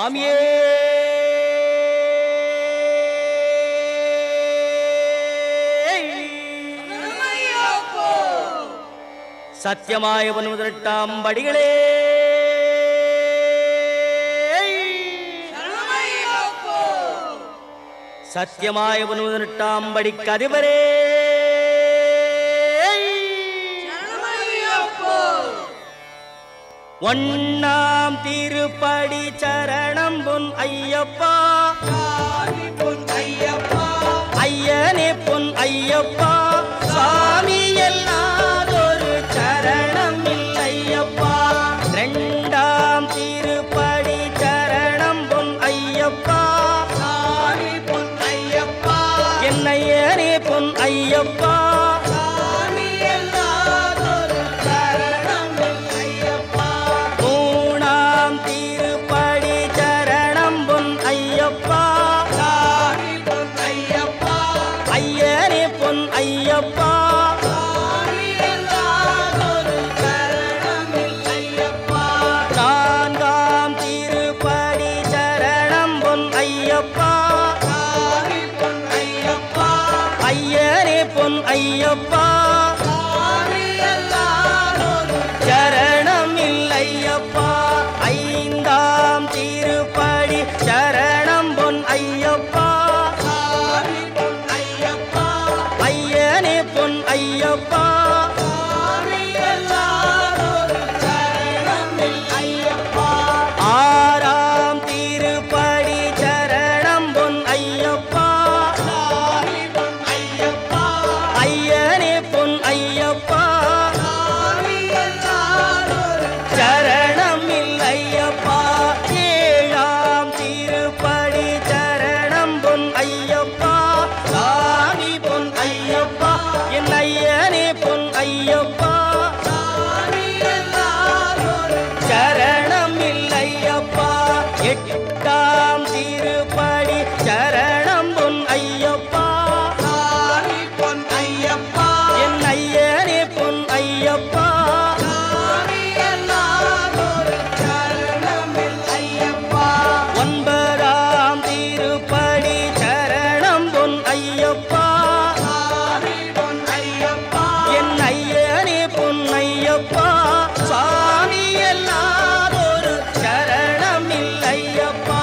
சாமியே சத்தியமாய 18 படிகளே சத்தியமாய 18 படிக்கு அதிபரே ஒன்னாம் திருப்படி சரணம் பொன் ஐயப்பா ஐயனே பொன் ஐயப்பா சாமி எல்லாதொரு சரணம் இல்லையப்பா இரண்டாம் திருப்படி சரணம் பொன் ஐயப்பா என்னையனே பொன் ஐயப்பா ஐயப்பா நான்காம் திருப்படி சரணம் பொன் ஐயப்பா ஐயனே பொன் ஐயப்பா சரணம் இல்லையப்பா ஐந்தாம் திருப்படி சரணம் பொன் ஐயப்பா பொன் ஐயப்பா ஆறாம் திருப்படி சரணம் பொன் ஐயப்பா ஐயனே பொன் ஐயப்பா சரணம் இல்லையப்பா ஏழாம் திருப்படி சரணம் பொன் ஐயப்பா சாமி பொன் ஐயப்பா ஐயனே பொன் ஐயப்பா சரணம் இல்லையப்பா எட்டாம் திருப்படி சரணம் பொன் ஐயப்பா என் ஐயனே பொன் ஐயப்பா ஒன்பதாம் திருப்படி சரணம் பொன் ஐயப்பா ஐயப்பா சாமி எல்லாதொரு சரணம் இல்லையப்பா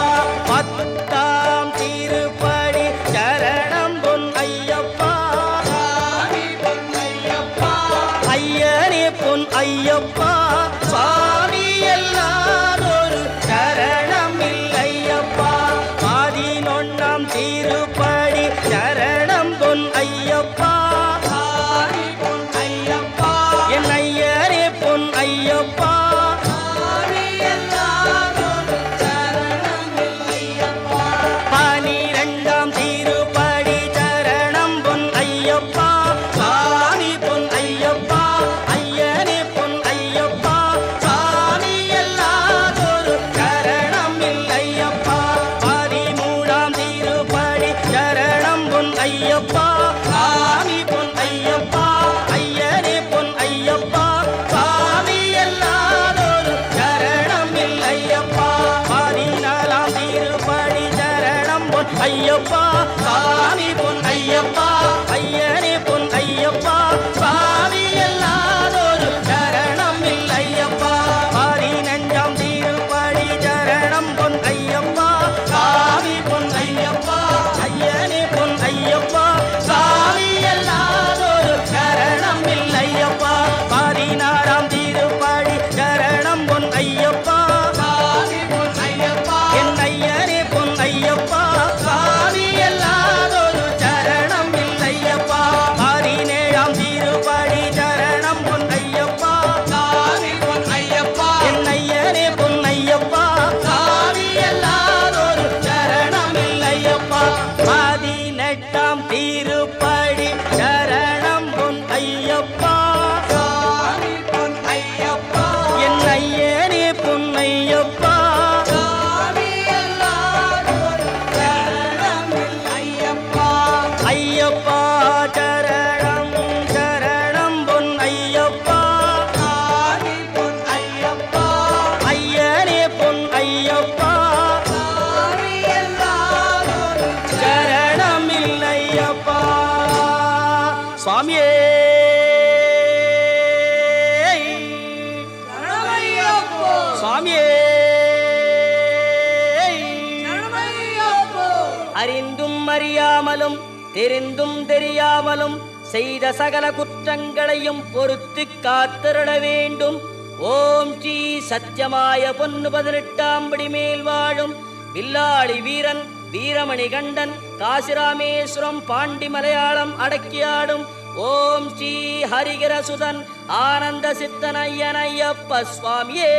பத்தாம் திருப்படி சரணம் பொன் ஐயப்பா ஐயனே பொன் ஐயப்பா சாமி எல்லாதொரு சரணம் இல்லையப்பா 11ஆம் திருப்படி சரணம் பொன் ஐயப்பா பொன் ஐயப்பா பனிரெண்டாம் திருப்படி சரணம் பொன் ஐயப்பா சாமி பொன் ஐயப்பா ஐயனே பொன் ஐயப்பா சாமி எல்லாதொரு சரணம் இல்லையப்பா 13ஆம் திருப்படி சரணம் பொன் ஐயப்பா சாமி பொன் ஐயப்பா ஐயனே பொன் ஐயப்பா ஐயப்பா சாமி பொன் ஐயப்பா ஐயனே பொன் ஐயப்பா சாமி எல்லாதொரு சரணம் இல்லையப்பா 15ஆம் திருப்படி சரணம் பொன் ஐயப்பா சாமி பொன் ஐயப்பா ஐயனே பொன் ஐயப்பா சாமி எல்லாதொரு சரணம் இல்லையப்பா 16ஆம் திருப்படி சரணம் பொன் ஐயப்பா என் ஐயனே பொன் ஐயப்பா சாமி எல்லாதொரு சரணம் சுவாமியே சுவாமியே அறிந்தும் அறியாமலும் தெரிந்தும் தெரியாமலும் செய்த சகல குற்றங்களையும் பொறுத்து காத்திருட வேண்டும். ஓம் ஸ்ரீ சத்தியமாய பொன்னு 18ஆம் படி மேல் வாழும் வில்லாளி வீரன் வீரமணி கண்டன் காசிராமேஸ்வரம் பாண்டி மலையாளம் அடக்கியாடும் ஓம் ஸ்ரீ ஹரிகரசுதன் ஆனந்த சித்தன் ஐயன் ஐயப்ப சுவாமியே.